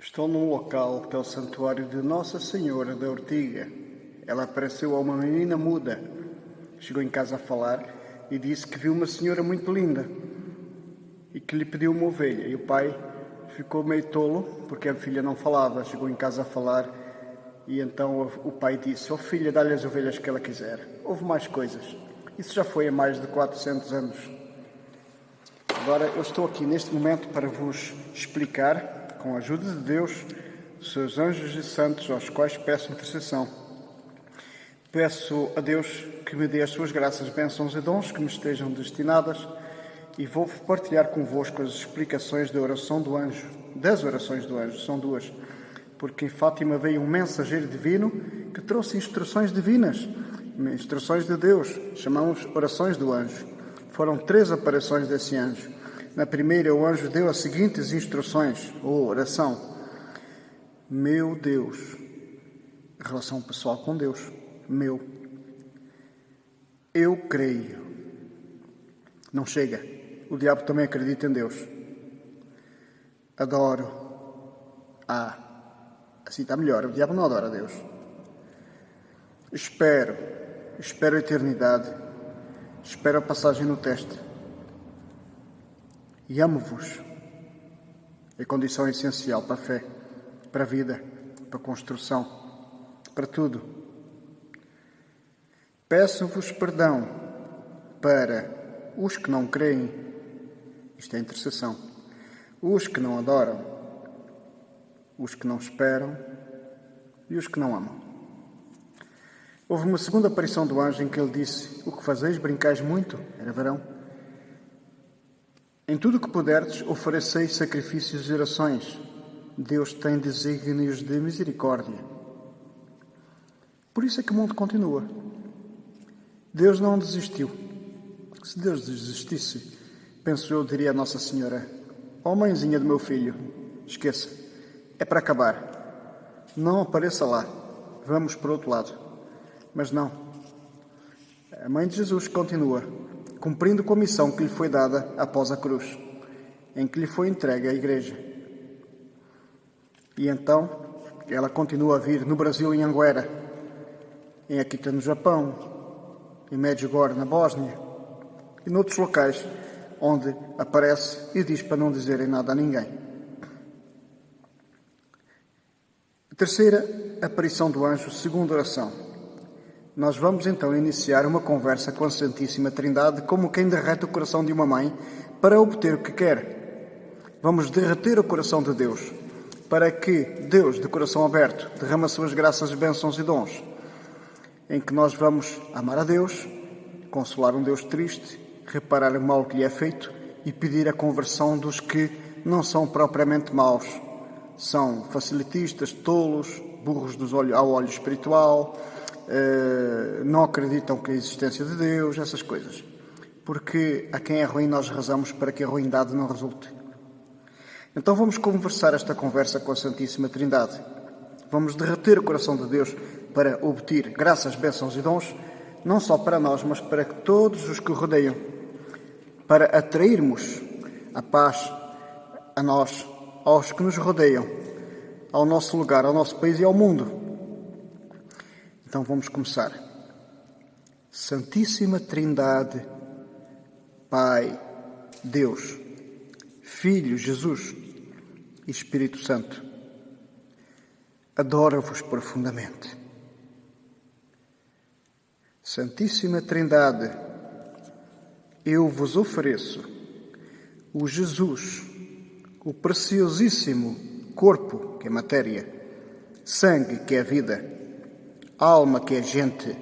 Estou num local que é o santuário de Nossa Senhora da Ortiga. Ela apareceu a uma menina muda. Chegou em casa a falar e disse que viu uma senhora muito linda e que lhe pediu uma ovelha. E o pai ficou meio tolo porque a filha não falava. Chegou em casa a falar e então o pai disse: "Oh filha, dá-lhe as ovelhas que ela quiser." Houve mais coisas. Isso já foi há mais de 400 anos. Agora eu estou aqui neste momento para vos explicar, com a ajuda de Deus, os seus anjos e santos aos quais peço intercessão. Peço a Deus que me dê as suas graças, bênçãos e dons que me estejam destinadas e vou partilhar convosco as explicações da oração do anjo, das orações do anjo, são duas, porque em Fátima veio um mensageiro divino que trouxe instruções divinas, instruções de Deus, chamamos orações do anjo. Foram 3 aparições desse anjo. Na primeira, o anjo deu as seguintes instruções, ou oração. Meu Deus, relação pessoal com Deus, meu. Eu creio. Não chega. O diabo também acredita em Deus. Adoro. Assim está melhor. O diabo não adora a Deus. Espero a eternidade. Espero a passagem no teste. E amo-vos. É condição essencial para a fé, para a vida, para a construção, para tudo. Peço-vos perdão para os que não creem, isto é intercessão, os que não adoram, os que não esperam e os que não amam. Houve uma segunda aparição do anjo em que ele disse: "O que fazeis, brincais muito?" Era verão. "Em tudo o que puderdes, ofereceis sacrifícios e orações. Deus tem desígnios de misericórdia." Por isso é que o mundo continua. Deus não desistiu. Se Deus desistisse, penso eu, diria a Nossa Senhora: "Ó mãezinha do meu filho, esqueça, é para acabar. Não apareça lá, vamos para o outro lado." Mas não. A Mãe de Jesus continua, cumprindo com a missão que lhe foi dada após a cruz, em que lhe foi entregue à Igreja. E então, ela continua a vir no Brasil, em Anguera, em Akita, no Japão, em Medjugorje, na Bósnia, e noutros locais onde aparece e diz para não dizerem nada a ninguém. A terceira aparição do anjo, segunda oração. Nós vamos então iniciar uma conversa com a Santíssima Trindade, como quem derrete o coração de uma mãe para obter o que quer. Vamos derreter o coração de Deus, para que Deus, de coração aberto, derrame as suas graças, bênçãos e dons, em que nós vamos amar a Deus, consolar um Deus triste, reparar o mal que lhe é feito e pedir a conversão dos que não são propriamente maus. São facilitistas, tolos, burros ao olho espiritual, não acreditam que a existência de Deus, essas coisas. Porque a quem é ruim nós rezamos para que a ruindade não resulte. Então vamos conversar esta conversa com a Santíssima Trindade. Vamos derreter o coração de Deus para obter graças, bênçãos e dons, não só para nós, mas para todos os que o rodeiam, para atrairmos a paz a nós, aos que nos rodeiam, ao nosso lugar, ao nosso país e ao mundo. Então vamos começar. Santíssima Trindade, Pai, Deus, Filho, Jesus e Espírito Santo, adoro-vos profundamente. Santíssima Trindade, eu vos ofereço o Jesus, o preciosíssimo corpo, que é matéria, sangue, que é vida, alma, que é gente,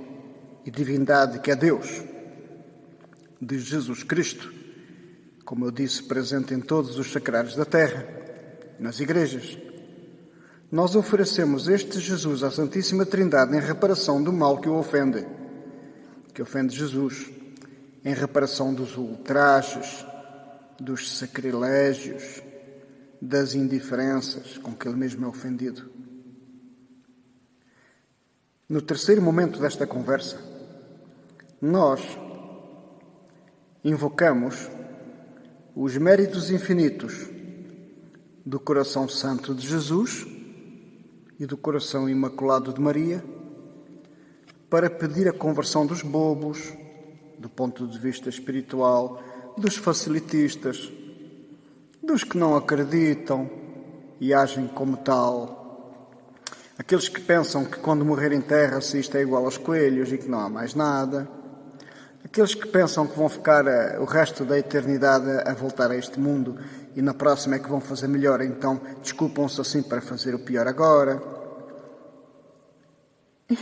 e divindade, que é Deus, de Jesus Cristo, como eu disse, presente em todos os sacrários da terra, nas igrejas. Nós oferecemos este Jesus à Santíssima Trindade em reparação do mal que o ofende, que ofende Jesus, em reparação dos ultrajes, dos sacrilégios, das indiferenças com que ele mesmo é ofendido. No terceiro momento desta conversa, nós invocamos os méritos infinitos do coração santo de Jesus e do coração imaculado de Maria, para pedir a conversão dos bobos, do ponto de vista espiritual, dos facilitistas, dos que não acreditam e agem como tal, aqueles que pensam que quando morrer em terra se isto é igual aos coelhos e que não há mais nada, aqueles que pensam que vão ficar o resto da eternidade a voltar a este mundo e na próxima é que vão fazer melhor, então desculpam-se assim para fazer o pior agora. E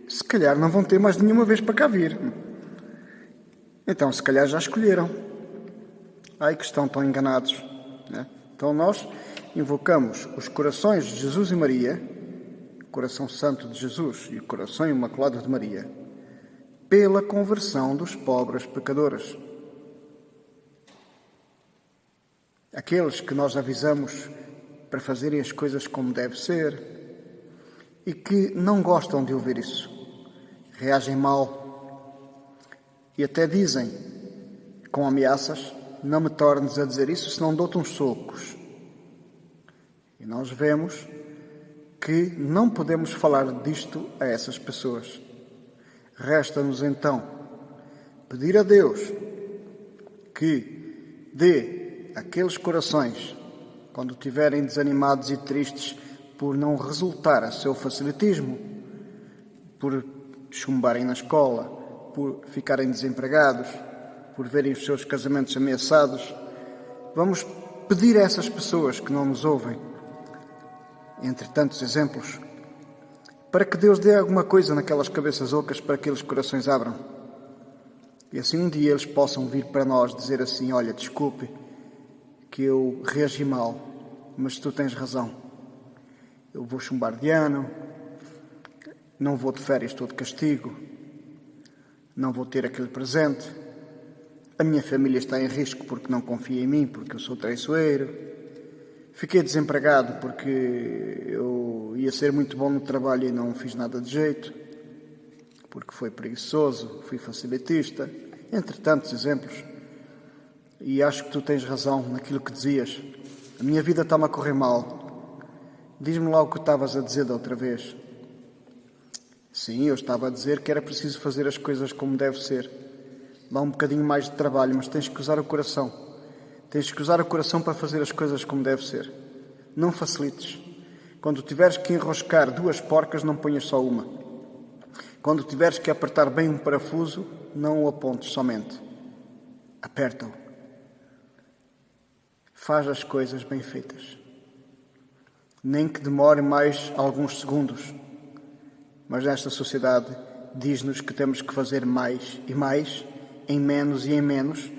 se calhar não vão ter mais nenhuma vez para cá vir. Então se calhar já escolheram. Ai que estão tão enganados, né? Então nós invocamos os corações de Jesus e Maria, o coração santo de Jesus e o coração imaculado de Maria, pela conversão dos pobres pecadores. Aqueles que nós avisamos para fazerem as coisas como deve ser e que não gostam de ouvir isso, reagem mal e até dizem, com ameaças, não me tornes a dizer isso, senão dou-te uns socos. E nós vemos que não podemos falar disto a essas pessoas. Resta-nos então pedir a Deus que dê àqueles corações, quando estiverem desanimados e tristes por não resultar a seu facilitismo, por chumbarem na escola, por ficarem desempregados, por verem os seus casamentos ameaçados, vamos pedir a essas pessoas que não nos ouvem, entre tantos exemplos, para que Deus dê alguma coisa naquelas cabeças ocas para que aqueles corações abram. E assim um dia eles possam vir para nós dizer assim, olha, desculpe que eu reagi mal, mas tu tens razão. Eu vou chumbar de ano, não vou de férias, estou de castigo, não vou ter aquele presente, a minha família está em risco porque não confia em mim, porque eu sou traiçoeiro, fiquei desempregado porque eu ia ser muito bom no trabalho e não fiz nada de jeito, porque fui preguiçoso, fui facilitista, entre tantos exemplos. E acho que tu tens razão naquilo que dizias. A minha vida está-me a correr mal. Diz-me lá o que estavas a dizer da outra vez. Sim, eu estava a dizer que era preciso fazer as coisas como deve ser. Dá um bocadinho mais de trabalho, mas tens que usar o coração. Tens que usar o coração para fazer as coisas como deve ser. Não facilites. Quando tiveres que enroscar 2 porcas, não ponhas só uma. Quando tiveres que apertar bem um parafuso, não o apontes somente. Aperta-o. Faz as coisas bem feitas. Nem que demore mais alguns segundos. Mas nesta sociedade diz-nos que temos que fazer mais e mais, em menos e em menos,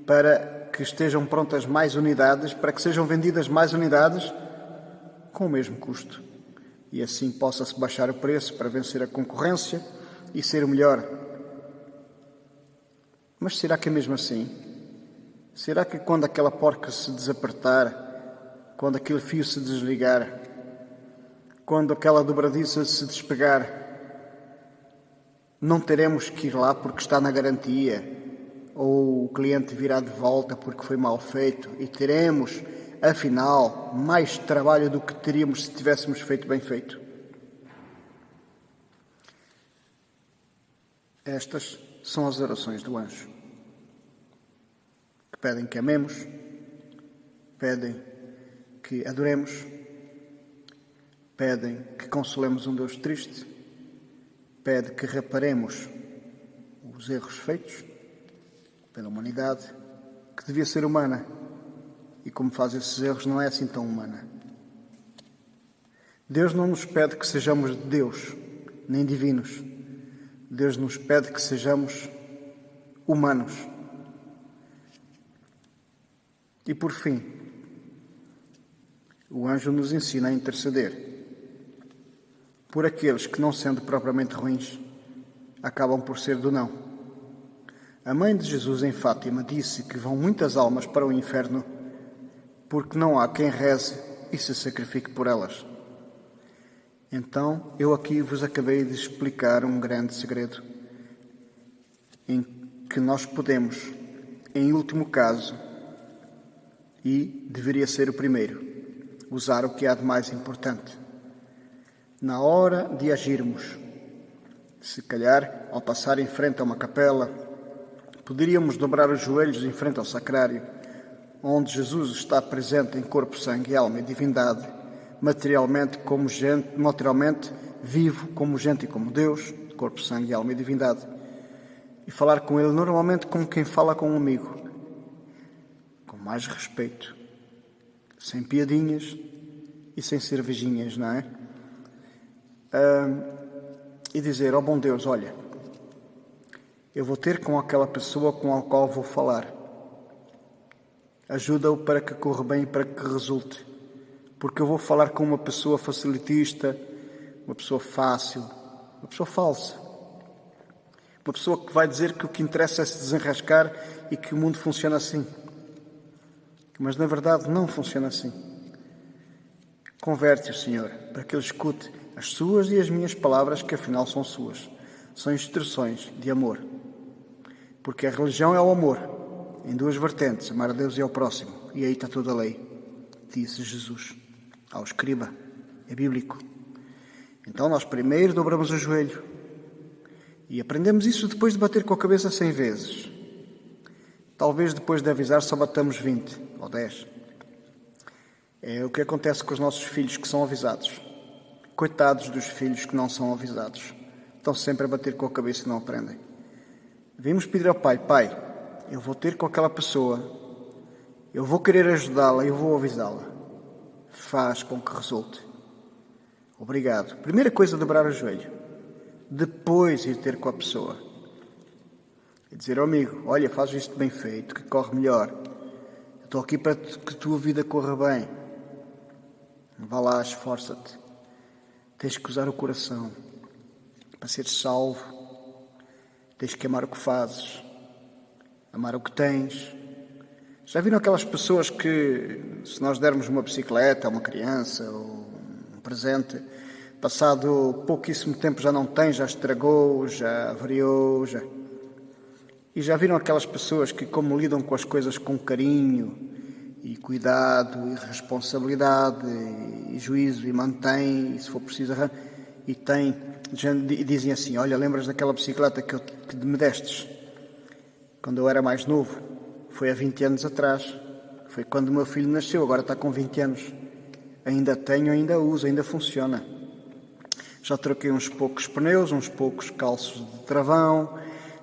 para que estejam prontas mais unidades, para que sejam vendidas mais unidades com o mesmo custo. E assim possa-se baixar o preço para vencer a concorrência e ser o melhor. Mas será que é mesmo assim? Será que quando aquela porca se desapertar, quando aquele fio se desligar, quando aquela dobradiça se despegar, não teremos que ir lá porque está na garantia, ou o cliente virá de volta porque foi mal feito e teremos, afinal, mais trabalho do que teríamos se tivéssemos feito bem feito? Estas são as orações do anjo, que pedem que amemos, pedem que adoremos, pedem que consolemos um Deus triste, pede que reparemos os erros feitos pela humanidade, que devia ser humana, e como faz esses erros não é assim tão humana. Deus não nos pede que sejamos de Deus, nem divinos. Deus nos pede que sejamos humanos. E por fim, o anjo nos ensina a interceder por aqueles que, não sendo propriamente ruins, acabam por ser do não. A mãe de Jesus em Fátima disse que vão muitas almas para o inferno porque não há quem reze e se sacrifique por elas. Então, eu aqui vos acabei de explicar um grande segredo em que nós podemos, em último caso, e deveria ser o primeiro, usar o que há de mais importante. Na hora de agirmos, se calhar, ao passar em frente a uma capela, poderíamos dobrar os joelhos em frente ao sacrário, onde Jesus está presente em corpo, sangue, alma e divindade, materialmente vivo como gente e como Deus, corpo, sangue, alma e divindade, e falar com Ele normalmente como quem fala com um amigo, com mais respeito, sem piadinhas e sem cervejinhas, não é? E dizer ao bom Deus, olha, eu vou ter com aquela pessoa com a qual vou falar. Ajuda-o para que corra bem e para que resulte. Porque eu vou falar com uma pessoa facilitista, uma pessoa fácil, uma pessoa falsa. Uma pessoa que vai dizer que o que interessa é se desenrascar e que o mundo funciona assim. Mas na verdade não funciona assim. Converte-o, Senhor, para que ele escute as suas e as minhas palavras, que afinal são suas. São instruções de amor. Porque a religião é o amor, em duas vertentes, amar a Deus e ao próximo. E aí está toda a lei, disse Jesus ao escriba. É bíblico. Então nós primeiro dobramos o joelho. E aprendemos isso depois de bater com a cabeça 100 vezes. Talvez depois de avisar só batamos 20 ou 10. É o que acontece com os nossos filhos que são avisados. Coitados dos filhos que não são avisados. Estão sempre a bater com a cabeça e não aprendem. Vimos pedir ao pai, pai, eu vou ter com aquela pessoa, eu vou querer ajudá-la, eu vou avisá-la. Faz com que resulte. Obrigado. Primeira coisa, dobrar o joelho. Depois ir ter com a pessoa. E dizer ao amigo, olha, faz isto bem feito, que corre melhor. Eu estou aqui para que a tua vida corra bem. Vá lá, esforça-te. Tens que usar o coração para seres salvo. Tens que amar o que fazes, amar o que tens. Já viram aquelas pessoas que, se nós dermos uma bicicleta a uma criança ou um presente, passado pouquíssimo tempo já não tem, já estragou, já avariou, já... E já viram aquelas pessoas que, como lidam com as coisas com carinho e cuidado e responsabilidade e juízo e mantém, e se for preciso, e tem, e dizem assim, olha, lembras daquela bicicleta que me destes quando eu era mais novo? Foi há 20 anos atrás, foi quando o meu filho nasceu, agora está com 20 anos. Ainda tenho, ainda uso, ainda funciona. Já troquei uns poucos pneus, uns poucos calços de travão,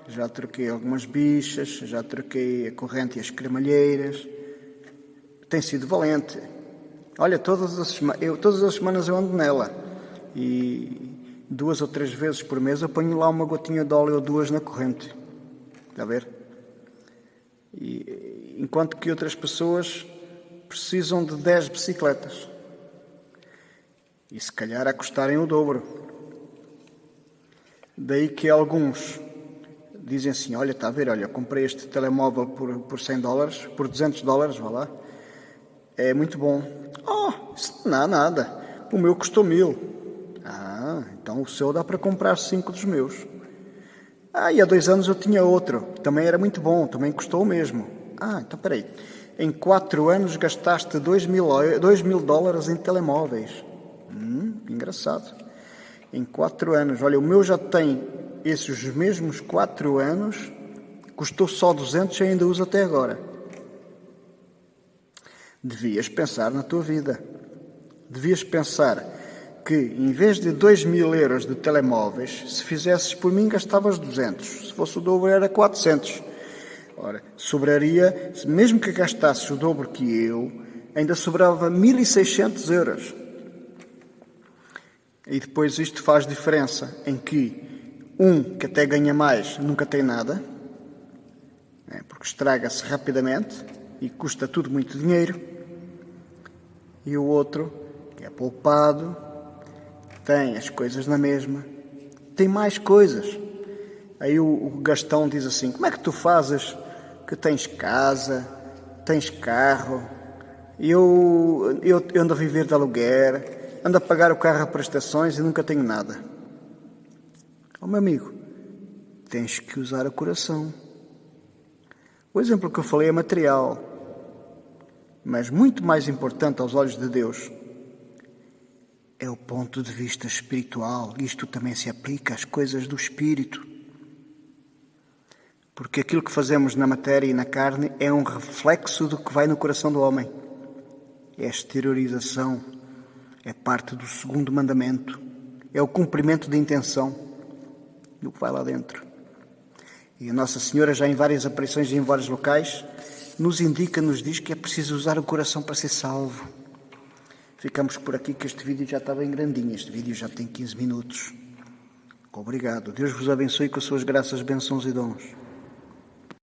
já troquei algumas bichas, já troquei a corrente e as cremalheiras. Tem sido valente. Olha, todas as semanas eu ando nela. E 2 ou 3 vezes por mês eu ponho lá uma gotinha de óleo ou 2 na corrente. Está a ver? E, enquanto que outras pessoas precisam de 10 bicicletas. E se calhar a custarem o dobro. Daí que alguns dizem assim, olha, está a ver, olha, comprei este telemóvel por $100, por $200, vá lá. É muito bom. Oh, isso não há nada. O meu custou 1000. Ah, então o seu dá para comprar 5 dos meus. Ah, e há 2 anos eu tinha outro. Também era muito bom, também custou o mesmo. Ah, então peraí. Em 4 anos gastaste $2.000 em telemóveis. Engraçado. Em 4 anos. Olha, o meu já tem esses mesmos 4 anos. Custou só 200 e ainda uso até agora. Devias pensar na tua vida. Devias pensar que, em vez de 2.000 euros de telemóveis, se fizesses por mim, gastavas 200. Se fosse o dobro, era 400. Ora, sobraria, mesmo que gastasses o dobro que eu, ainda sobrava 1.600 euros. E depois isto faz diferença em que que até ganha mais, nunca tem nada, porque estraga-se rapidamente e custa tudo muito dinheiro. E o outro, que é poupado, tem as coisas na mesma, tem mais coisas. Aí o Gastão diz assim, como é que tu fazes que tens casa, tens carro, eu ando a viver de aluguer, ando a pagar o carro a prestações e nunca tenho nada. Oh, meu amigo, tens que usar o coração. O exemplo que eu falei é material. Mas muito mais importante aos olhos de Deus é o ponto de vista espiritual. Isto também se aplica às coisas do espírito. Porque aquilo que fazemos na matéria e na carne é um reflexo do que vai no coração do homem. É a exteriorização, é parte do segundo mandamento, é o cumprimento da intenção do que vai lá dentro. E a Nossa Senhora, já em várias aparições e em vários locais, nos diz que é preciso usar o coração para ser salvo. Ficamos por aqui, que este vídeo já está bem grandinho. Este vídeo já tem 15 minutos. Obrigado. Deus vos abençoe com as suas graças, bênçãos e dons.